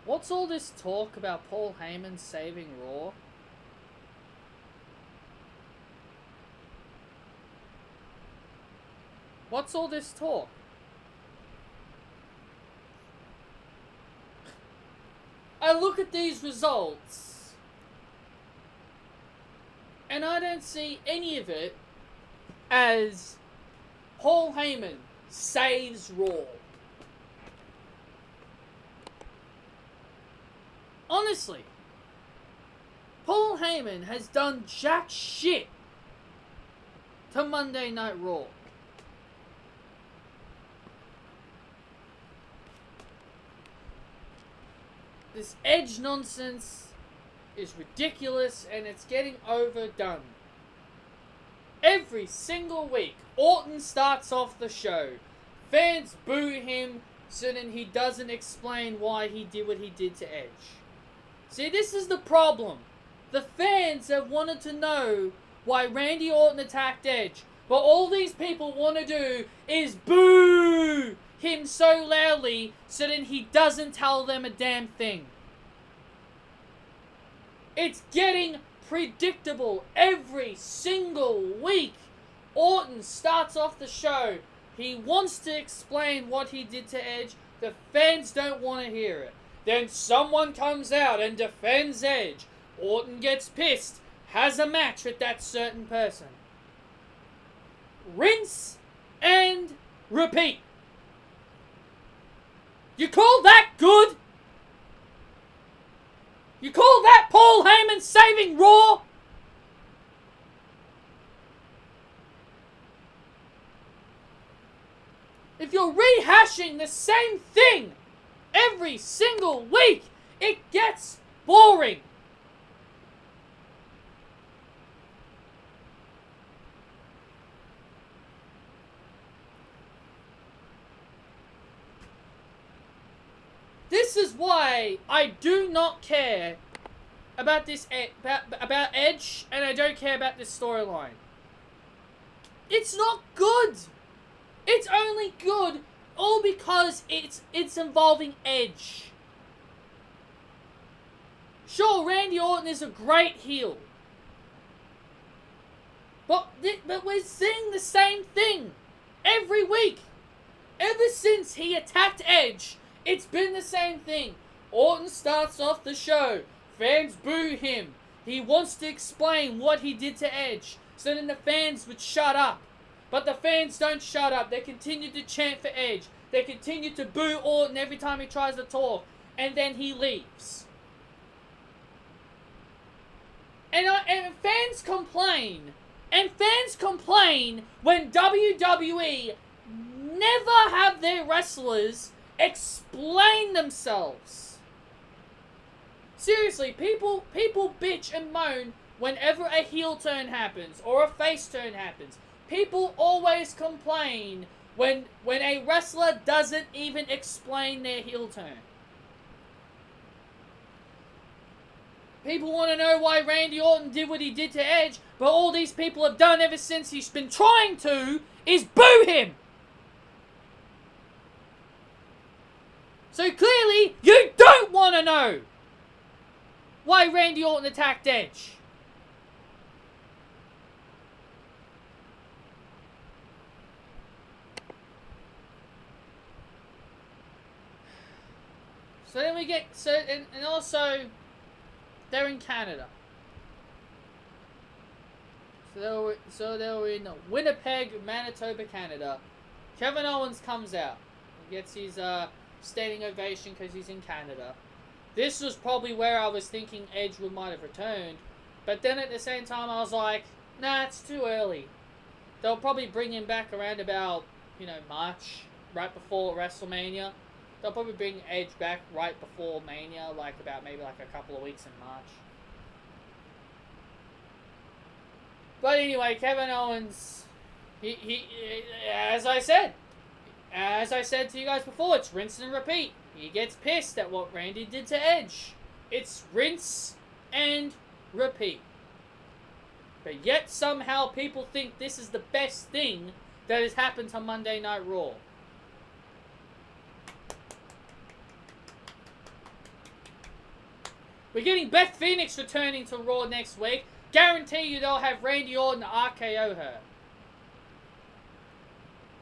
What's all this talk about Paul Heyman saving Raw? What's all this talk? I look at these results, and I don't see any of it as Paul Heyman saves Raw. Honestly, Paul Heyman has done jack shit to Monday Night Raw. This Edge nonsense is ridiculous and it's getting overdone. Every single week, Orton starts off the show. Fans boo him so then he doesn't explain why he did what he did to Edge. See, this is the problem. The fans have wanted to know why Randy Orton attacked Edge, but all these people want to do is boo him so loudly so then he doesn't tell them a damn thing. It's getting predictable every single week. Orton starts off the show. He wants to explain what he did to Edge. The fans don't want to hear it. Then someone comes out and defends Edge. Orton gets pissed, has a match with that certain person. Rinse and repeat. You call that good? You call that Paul Heyman saving Raw? If you're rehashing the same thing every single week, it gets boring. This is why I do not care about this about Edge, and I don't care about this storyline. It's not good. It's only good all because it's involving Edge. Sure, Randy Orton is a great heel. But we're seeing the same thing every week. Ever since he attacked Edge, it's been the same thing. Orton starts off the show. Fans boo him. He wants to explain what he did to Edge, so then the fans would shut up. But the fans don't shut up. They continue to chant for Edge. They continue to boo Orton every time he tries to talk. And then he leaves. And fans complain. And fans complain when WWE never have their wrestlers explain themselves. Seriously, people bitch and moan whenever a heel turn happens or a face turn happens. People always complain when a wrestler doesn't even explain their heel turn. People want to know why Randy Orton did what he did to Edge, but all these people have done ever since he's been trying to is boo him. So clearly, you don't want to know why Randy Orton attacked Edge. So then we get, and also, they're in Canada. So they were in Winnipeg, Manitoba, Canada. Kevin Owens comes out. He gets his standing ovation because he's in Canada. This was probably where I was thinking Edge might have returned. But then at the same time I was like, nah, it's too early. They'll probably bring him back around about, March, right before WrestleMania. They'll probably bring Edge back right before Mania, maybe a couple of weeks in March. But anyway, Kevin Owens, he as I said to you guys before, it's rinse and repeat. He gets pissed at what Randy did to Edge. It's rinse and repeat. But yet somehow people think this is the best thing that has happened to Monday Night Raw. We're getting Beth Phoenix returning to Raw next week. Guarantee you they'll have Randy Orton RKO her.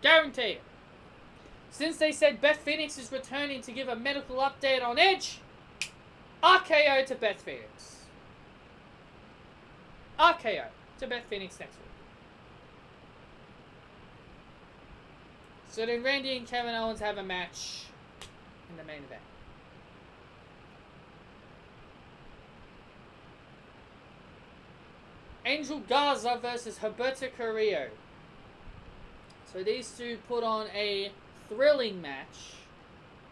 Guarantee it. Since they said Beth Phoenix is returning to give a medical update on Edge, RKO to Beth Phoenix. RKO to Beth Phoenix next week. So then Randy and Kevin Owens have a match in the main event. Angel Garza versus Humberto Carrillo. So these two put on a thrilling match.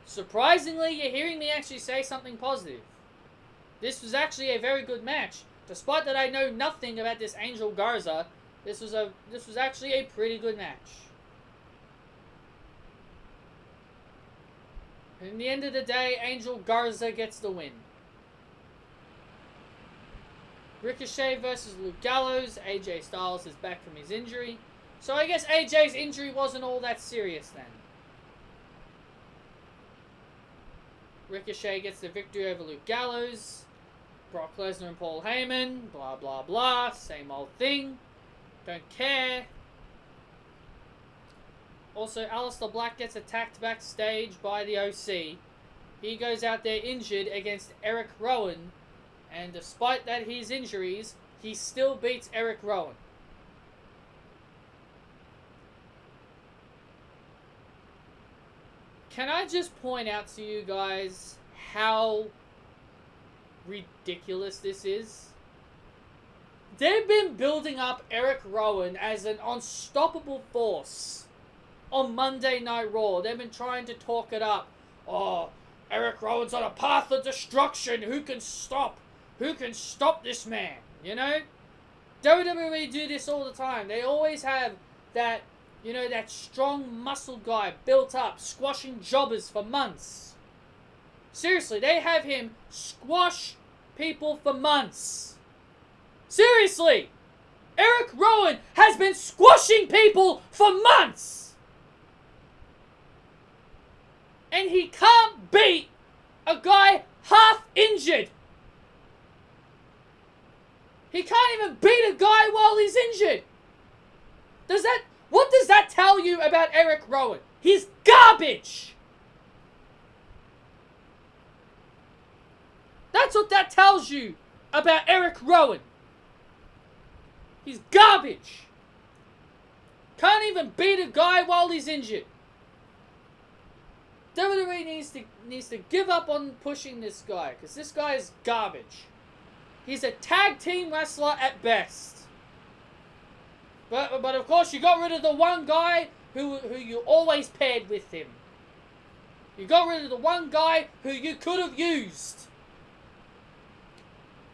Surprisingly, you're hearing me actually say something positive. This was actually a very good match. Despite that I know nothing about this Angel Garza, this was actually a pretty good match. And in the end of the day, Angel Garza gets the win. Ricochet versus Luke Gallows. AJ Styles is back from his injury. So I guess AJ's injury wasn't all that serious then. Ricochet gets the victory over Luke Gallows. Brock Lesnar and Paul Heyman. Blah, blah, blah. Same old thing. Don't care. Also, Aleister Black gets attacked backstage by the OC. He goes out there injured against Eric Rowan. And despite that his injuries, he still beats Eric Rowan. Can I just point out to you guys how ridiculous this is? They've been building up Eric Rowan as an unstoppable force on Monday Night Raw. They've been trying to talk it up. Oh, Eric Rowan's on a path of destruction. Who can stop this man? You know? WWE do this all the time. They always have that, you know, that strong muscle guy built up, squashing jobbers for months. Seriously, they have him squash people for months. Seriously! Eric Rowan has been squashing people for months! And he can't beat a guy half injured. He can't even beat a guy while he's injured. What does that tell you about Eric Rowan? He's garbage. That's what that tells you about Eric Rowan. He's garbage. Can't even beat a guy while he's injured. WWE needs to give up on pushing this guy, because this guy is garbage. He's a tag team wrestler at best. But of course you got rid of the one guy who you always paired with him. You got rid of the one guy who you could have used.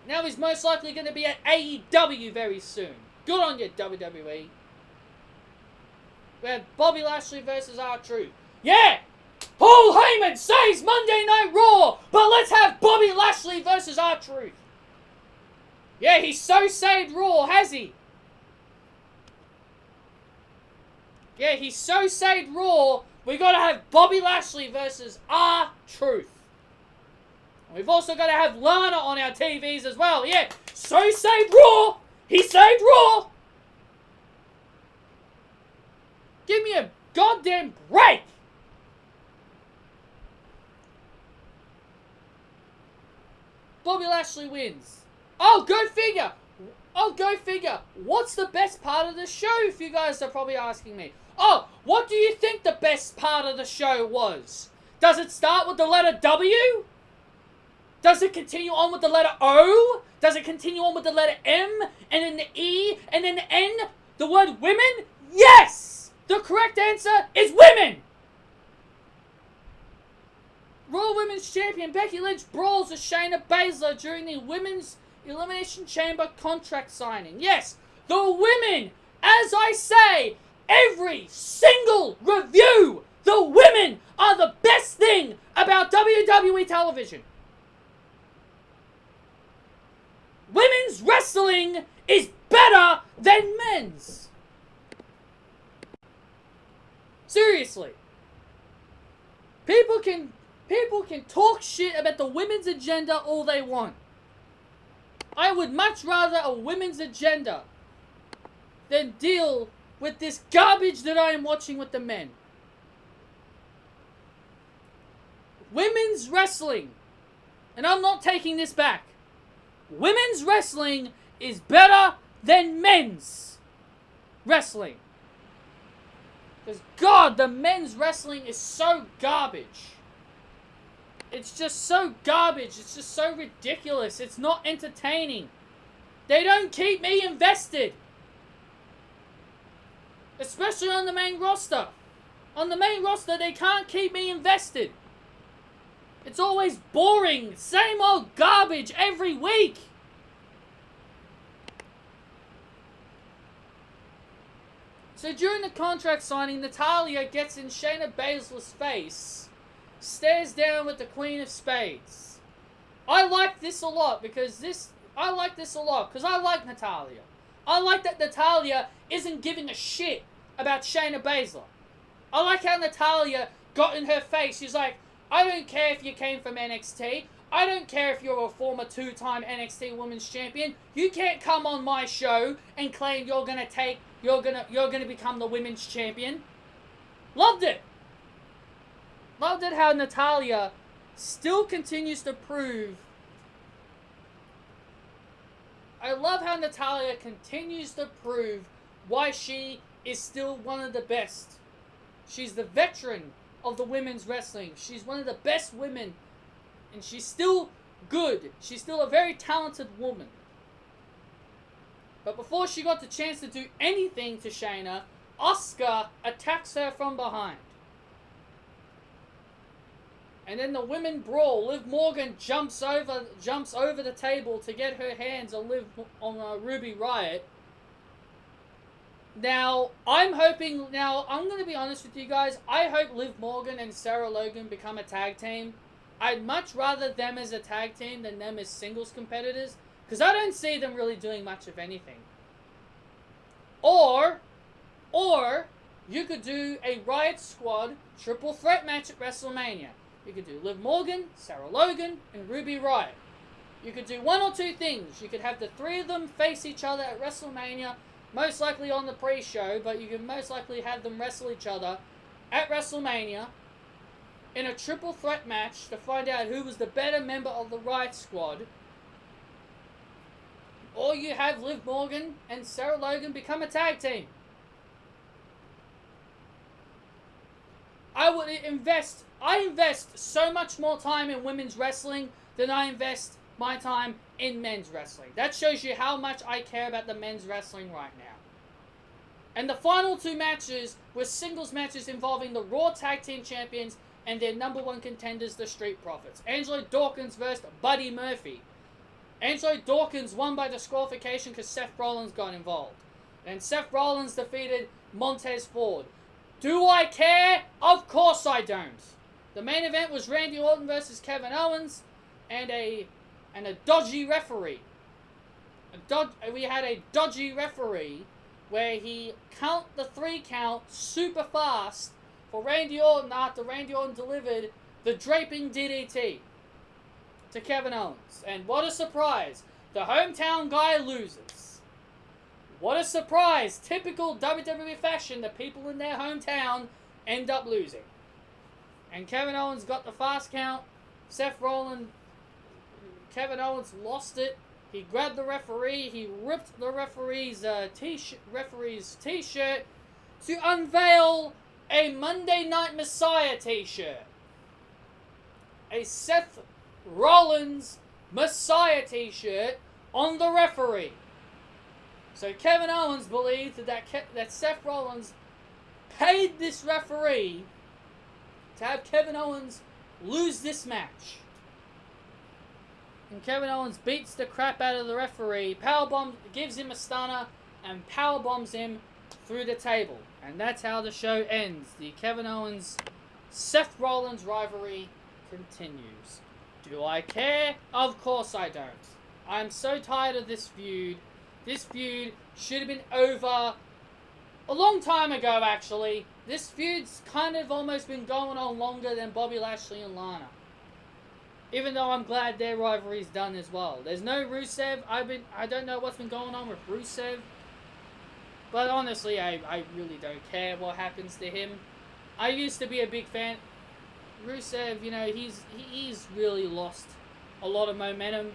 Now he's most likely going to be at AEW very soon. Good on you, WWE. We have Bobby Lashley versus R-Truth. Yeah! Paul Heyman says Monday Night Raw, but let's have Bobby Lashley versus R-Truth. Yeah, he's so saved Raw, has he? Yeah, he's so saved Raw, we gotta have Bobby Lashley versus R-Truth. We've also got to have Lana on our TVs as well. Yeah, so saved Raw. He saved Raw. Give me a goddamn break. Bobby Lashley wins. Oh, go figure. Oh, go figure. What's the best part of the show, if you guys are probably asking me? Oh, what do you think the best part of the show was? Does it start with the letter W? Does it continue on with the letter O? Does it continue on with the letter M? And then the E? And then the N? The word women? Yes! The correct answer is women! Raw Women's Champion Becky Lynch brawls with Shayna Baszler during the Women's Elimination Chamber contract signing. Yes, the women! As I say, every single review, the women are the best thing about WWE television. Women's wrestling is better than men's. Seriously. People can talk shit about the women's agenda all they want. I would much rather a women's agenda than deal with this garbage that I am watching with the men. Women's wrestling, and I'm not taking this back, women's wrestling is better than men's wrestling. Because, God, the men's wrestling is so garbage. It's just so garbage. It's just so ridiculous. It's not entertaining. They don't keep me invested. Especially on the main roster. On the main roster, they can't keep me invested. It's always boring. Same old garbage every week. So during the contract signing, Natalya gets in Shayna Baszler's face, stares down with the Queen of Spades. I like this a lot because I like Natalya. I like that Natalya isn't giving a shit about Shayna Baszler. I like how Natalya got in her face. She's like, I don't care if you came from NXT. I don't care if you're a former 2-time NXT Women's Champion. You can't come on my show and claim you're gonna become the Women's Champion. Loved it. Loved it how Natalya still continues to prove. I love how Natalya continues to prove why she is still one of the best. She's the veteran of the women's wrestling. She's one of the best women. And she's still good. She's still a very talented woman. But before she got the chance to do anything to Shayna, Asuka attacks her from behind. And then the women brawl. Liv Morgan jumps over the table to get her hands on Ruby Riott. Now, I'm going to be honest with you guys. I hope Liv Morgan and Sarah Logan become a tag team. I'd much rather them as a tag team than them as singles competitors. Because I don't see them really doing much of anything. Or you could do a Riot Squad triple threat match at WrestleMania. You could do Liv Morgan, Sarah Logan, and Ruby Riott. You could do one or two things. You could have the three of them face each other at WrestleMania, most likely on the pre-show, but you could most likely have them wrestle each other at WrestleMania in a triple threat match to find out who was the better member of the Riot Squad. Or you have Liv Morgan and Sarah Logan become a tag team. I invest so much more time in women's wrestling than I invest my time in men's wrestling. That shows you how much I care about the men's wrestling right now. And the final two matches were singles matches involving the Raw Tag Team Champions and their number one contenders, the Street Profits. Angelo Dawkins versus Buddy Murphy. Angelo Dawkins won by disqualification because Seth Rollins got involved. And Seth Rollins defeated Montez Ford. Do I care? Of course I don't. The main event was Randy Orton versus Kevin Owens and a dodgy referee. We had a dodgy referee where he count the 3 count super fast for Randy Orton after Randy Orton delivered the draping DDT to Kevin Owens. And what a surprise. The hometown guy loses. What a surprise. Typical WWE fashion, the people in their hometown end up losing. And Kevin Owens got the fast count. Kevin Owens lost it. He grabbed the referee. He ripped the referee's t-shirt to unveil a Monday Night Messiah t-shirt. A Seth Rollins Messiah t-shirt on the referee. So Kevin Owens believed that Seth Rollins paid this referee to have Kevin Owens lose this match. And Kevin Owens beats the crap out of the referee, gives him a stunner, and powerbombs him through the table. And that's how the show ends. The Kevin Owens-Seth Rollins rivalry continues. Do I care? Of course I don't. I'm so tired of this feud. This feud should have been over a long time ago, actually. This feud's kind of almost been going on longer than Bobby Lashley and Lana. Even though I'm glad their rivalry's done as well. There's no Rusev. I don't know what's been going on with Rusev. But honestly, I really don't care what happens to him. I used to be a big fan. Rusev, you know, he's really lost a lot of momentum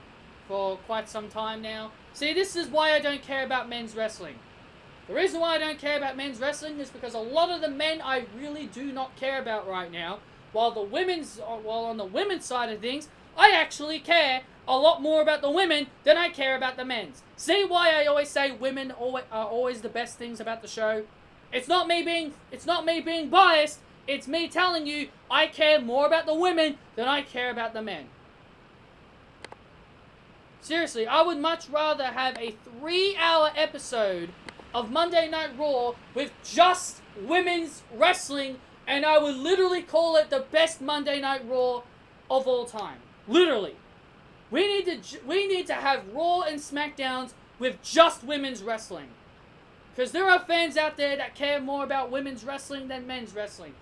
for quite some time now. See, this is why I don't care about men's wrestling. The reason why I don't care about men's wrestling is because a lot of the men I really do not care about right now. While on the women's side of things, I actually care a lot more about the women than I care about the men's. See why I always say women are always the best things about the show? It's not me being biased. It's me telling you I care more about the women than I care about the men. Seriously, I would much rather have a 3-hour episode of Monday Night Raw with just women's wrestling, and I would literally call it the best Monday Night Raw of all time. Literally. We need to have Raw and SmackDowns with just women's wrestling. Because there are fans out there that care more about women's wrestling than men's wrestling.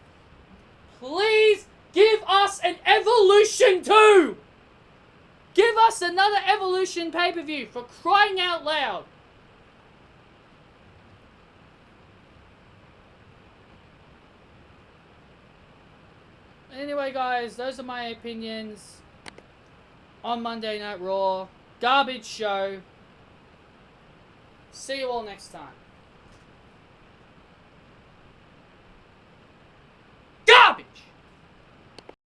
Please give us an Evolution 2! Give us another Evolution pay-per-view, for crying out loud. Anyway, guys, those are my opinions on Monday Night Raw. Garbage show. See you all next time.